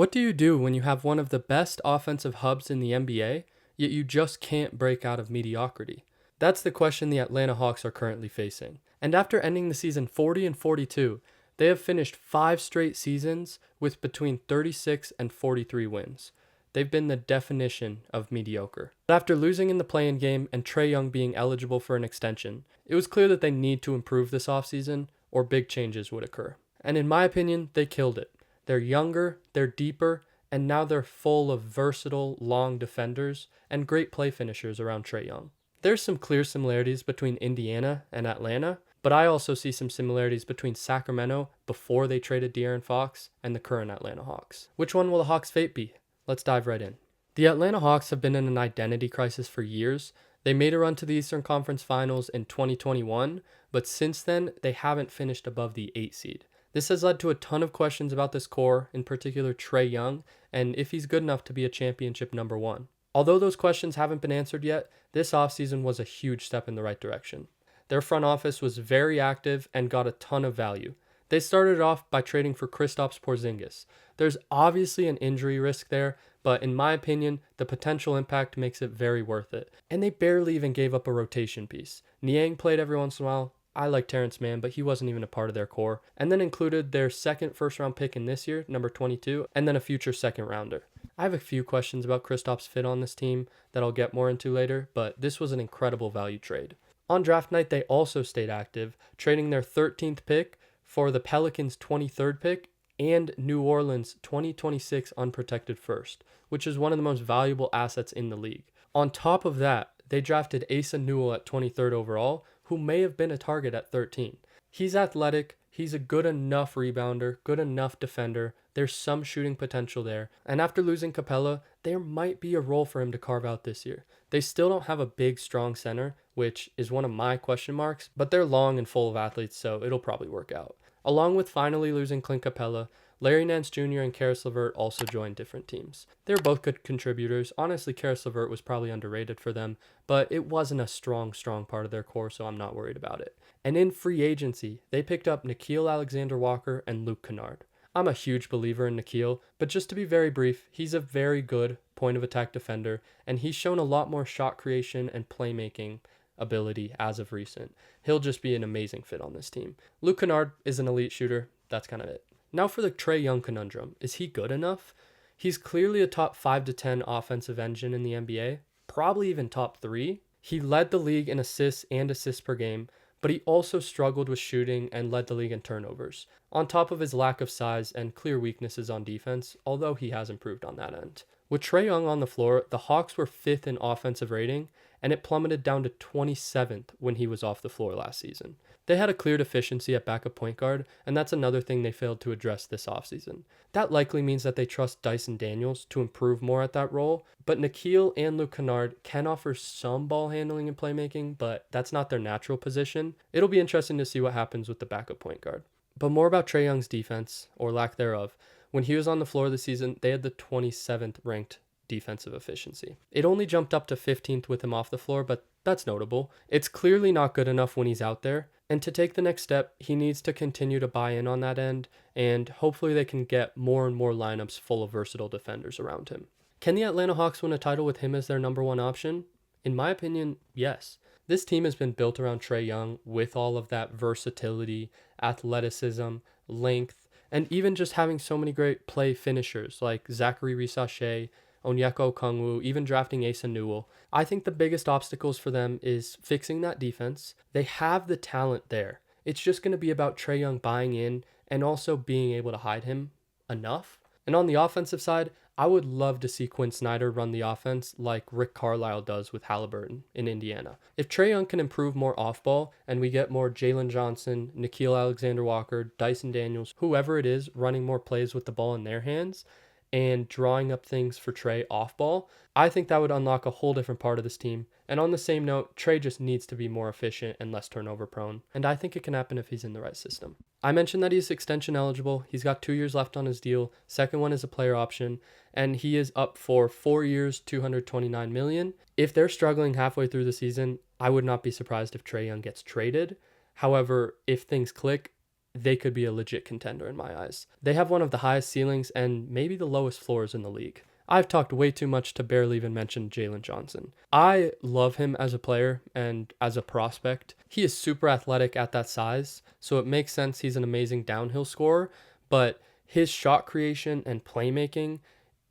What do you do when you have one of the best offensive hubs in the NBA, yet you just can't break out of mediocrity? That's the question the Atlanta Hawks are currently facing. And after ending the season 40-42, they have finished 5 straight seasons with between 36 and 43 wins. They've been the definition of mediocre. But after losing in the play-in game and Trae Young being eligible for an extension, it was clear that they need to improve this offseason or big changes would occur. And in my opinion, they killed it. They're younger, they're deeper, and now they're full of versatile, long defenders and great play finishers around Trae Young. There's some clear similarities between Indiana and Atlanta, but I also see some similarities between Sacramento before they traded De'Aaron Fox and the current Atlanta Hawks. Which one will the Hawks' fate be? Let's dive right in. The Atlanta Hawks have been in an identity crisis for years. They made a run to the Eastern Conference Finals in 2021, but since then, they haven't finished above the 8 seed. This has led to a ton of questions about this core, in particular Trae Young, and if he's good enough to be a championship number one. Although those questions haven't been answered yet, this offseason was a huge step in the right direction. Their front office was very active and got a ton of value. They started off by trading for Kristaps Porzingis. There's obviously an injury risk there, but in my opinion, the potential impact makes it very worth it. And they barely even gave up a rotation piece. Niang played every once in a while. I like Terrence Mann, but he wasn't even a part of their core. And then included their second first-round pick in this year, number 22, and then a future second-rounder. I have a few questions about Kristaps' fit on this team that I'll get more into later, but this was an incredible value trade. On draft night, they also stayed active, trading their 13th pick for the Pelicans' 23rd pick and New Orleans' 2026 unprotected first, which is one of the most valuable assets in the league. On top of that, they drafted Asa Newell at 23rd overall, who may have been a target at 13. He's athletic, he's a good enough rebounder, good enough defender, there's some shooting potential there, and after losing Capella, there might be a role for him to carve out this year. They still don't have a big, strong center, which is one of my question marks, but they're long and full of athletes, so it'll probably work out. Along with finally losing Clint Capella, Larry Nance Jr. and Karis LeVert also joined different teams. They're both good contributors. Honestly, Karis LeVert was probably underrated for them, but it wasn't a strong part of their core, so I'm not worried about it. And in free agency, they picked up Nickeil Alexander-Walker and Luke Kennard. I'm a huge believer in Nickeil, but just to be very brief, he's a very good point of attack defender, and he's shown a lot more shot creation and playmaking ability as of recent. He'll just be an amazing fit on this team. Luke Kennard is an elite shooter. That's kind of it. Now for the Trae Young conundrum. Is he good enough? He's clearly a top 5 to 10 offensive engine in the NBA, probably even top 3. He led the league in assists and assists per game, but he also struggled with shooting and led the league in turnovers, on top of his lack of size and clear weaknesses on defense, although he has improved on that end. With Trae Young on the floor, the Hawks were 5th in offensive rating, and it plummeted down to 27th when he was off the floor last season. They had a clear deficiency at backup point guard, and that's another thing they failed to address this offseason. That likely means that they trust Dyson Daniels to improve more at that role, but Nickeil and Luke Kennard can offer some ball handling and playmaking, but that's not their natural position. It'll be interesting to see what happens with the backup point guard. But more about Trae Young's defense, or lack thereof. When he was on the floor this season, they had the 27th ranked defensive efficiency. It only jumped up to 15th with him off the floor, but that's notable. It's clearly not good enough when he's out there, and to take the next step, he needs to continue to buy in on that end, and hopefully they can get more and more lineups full of versatile defenders around him. Can the Atlanta Hawks win a title with him as their number one option? In my opinion, yes. This team has been built around Trae Young with all of that versatility, athleticism, length, and even just having so many great play finishers like Zachary Rissache, Onyeka Okongwu, even drafting Asa Newell. I think the biggest obstacles for them is fixing that defense. They have the talent there. It's just going to be about Trae Young buying in and also being able to hide him enough. And on the offensive side, I would love to see Quinn Snyder run the offense like Rick Carlisle does with Halliburton in Indiana. If Trae Young can improve more off-ball and we get more Jalen Johnson, Nickeil Alexander-Walker, Dyson Daniels, whoever it is running more plays with the ball in their hands, and drawing up things for Trae off ball, I think that would unlock a whole different part of this team. And on the same note, Trae just needs to be more efficient and less turnover prone. And I think it can happen if he's in the right system. I mentioned that he's extension eligible. He's got 2 years left on his deal. Second one is a player option. And he is up for 4 years, $229 million. If they're struggling halfway through the season, I would not be surprised if Trae Young gets traded. However, if things click, they could be a legit contender in my eyes. They have one of the highest ceilings and maybe the lowest floors in the league. I've talked way too much to barely even mention Jalen Johnson. I love him as a player and as a prospect. He is super athletic at that size, so it makes sense he's an amazing downhill scorer, but his shot creation and playmaking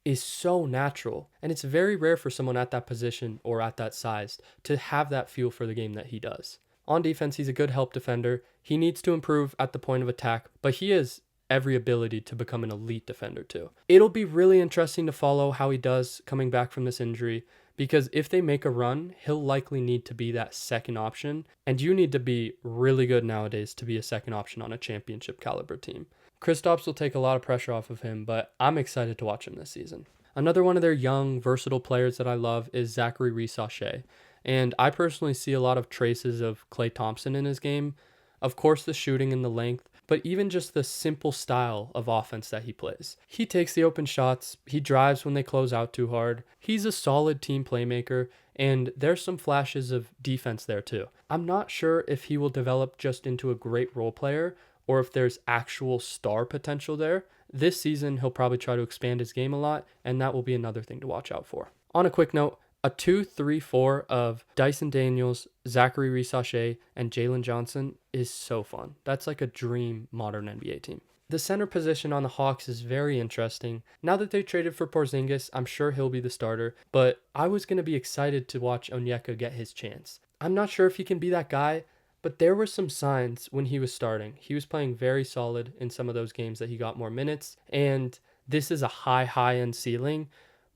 is so natural, and it's very rare for someone at that position or at that size to have that feel for the game that he does. On defense, he's a good help defender. He needs to improve at the point of attack, but he has every ability to become an elite defender too. It'll be really interesting to follow how he does coming back from this injury, because if they make a run, he'll likely need to be that second option, and you need to be really good nowadays to be a second option on a championship caliber team. Kristaps will take a lot of pressure off of him, but I'm excited to watch him this season. Another one of their young, versatile players that I love is Zachary Rees-Sachet. And I personally see a lot of traces of Klay Thompson in his game. Of course, the shooting and the length, but even just the simple style of offense that he plays. He takes the open shots, he drives when they close out too hard. He's a solid team playmaker, and there's some flashes of defense there too. I'm not sure if he will develop just into a great role player or if there's actual star potential there. This season, he'll probably try to expand his game a lot, and that will be another thing to watch out for. On a quick note, a 2-3-4 of Dyson Daniels, Zachary Rees-Sachet, and Jalen Johnson is so fun. That's like a dream modern NBA team. The center position on the Hawks is very interesting. Now that they traded for Porzingis, I'm sure he'll be the starter, but I was going to be excited to watch Onyeka get his chance. I'm not sure if he can be that guy, but there were some signs when he was starting. He was playing very solid in some of those games that he got more minutes, and this is a high-end ceiling.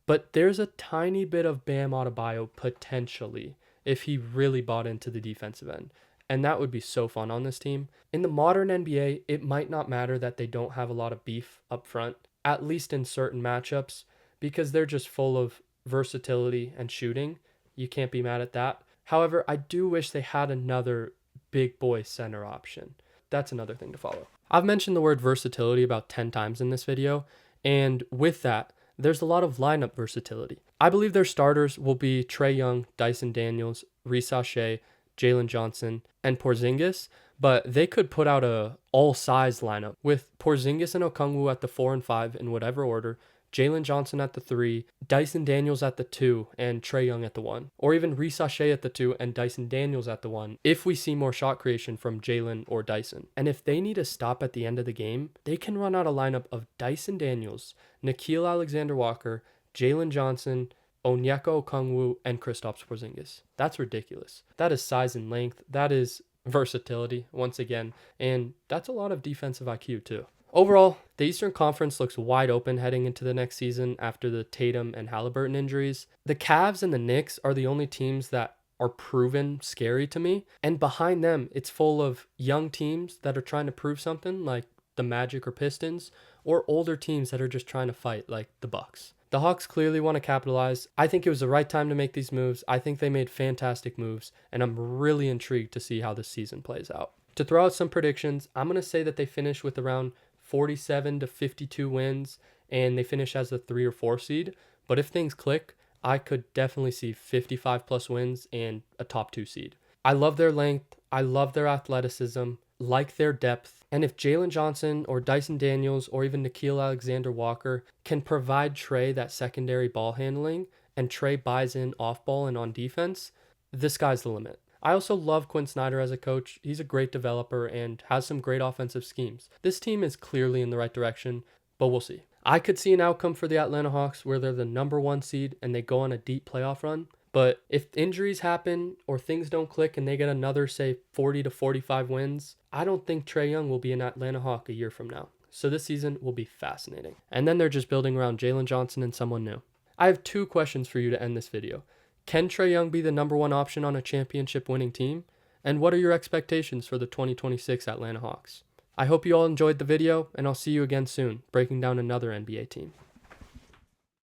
But there's a tiny bit of Bam Adebayo potentially if he really bought into the defensive end. And that would be so fun on this team. In the modern NBA, it might not matter that they don't have a lot of beef up front, at least in certain matchups, because they're just full of versatility and shooting. You can't be mad at that. However, I do wish they had another big boy center option. That's another thing to follow. I've mentioned the word versatility about 10 times in this video, and with that, there's a lot of lineup versatility. I believe their starters will be Trae Young, Dyson Daniels, Rees-Sachet, Jalen Johnson, and Porzingis, but they could put out a all-size lineup with Porzingis and Okongwu at the 4 and 5 in whatever order, Jalen Johnson at the 3, Dyson Daniels at the 2, and Trae Young at the 1. Or even Rees-Sachet at the 2 and Dyson Daniels at the 1 if we see more shot creation from Jalen or Dyson. And if they need a stop at the end of the game, they can run out a lineup of Dyson Daniels, Nickeil Alexander-Walker, Jalen Johnson, Onyeka Okongwu, and Kristaps Porzingis. That's ridiculous. That is size and length. That is versatility, once again. And that's a lot of defensive IQ, too. Overall, the Eastern Conference looks wide open heading into the next season after the Tatum and Halliburton injuries. The Cavs and the Knicks are the only teams that are proven scary to me. And behind them, it's full of young teams that are trying to prove something, like the Magic or Pistons, or older teams that are just trying to fight, like the Bucks. The Hawks clearly want to capitalize. I think it was the right time to make these moves. I think they made fantastic moves, and I'm really intrigued to see how this season plays out. To throw out some predictions, I'm going to say that they finish with around 47 to 52 wins, and they finish as the 3 or 4 seed. But if things click, I could definitely see 55 plus wins and a top 2 seed. I love their length. I love their athleticism, like their depth. And if Jalen Johnson or Dyson Daniels or even Nickeil Alexander-Walker can provide Trae that secondary ball handling, and Trae buys in off ball and on defense, the sky's the limit. I also love Quinn Snyder as a coach. He's a great developer and has some great offensive schemes. This team is clearly in the right direction, but we'll see. I could see an outcome for the Atlanta Hawks where they're the number 1 seed and they go on a deep playoff run. But if injuries happen or things don't click and they get another, say, 40 to 45 wins, I don't think Trae Young will be an Atlanta Hawk a year from now. So this season will be fascinating. And then they're just building around Jalen Johnson and someone new. I have 2 questions for you to end this video. Can Trae Young be the number 1 option on a championship winning team? And what are your expectations for the 2026 Atlanta Hawks? I hope you all enjoyed the video, and I'll see you again soon, breaking down another NBA team.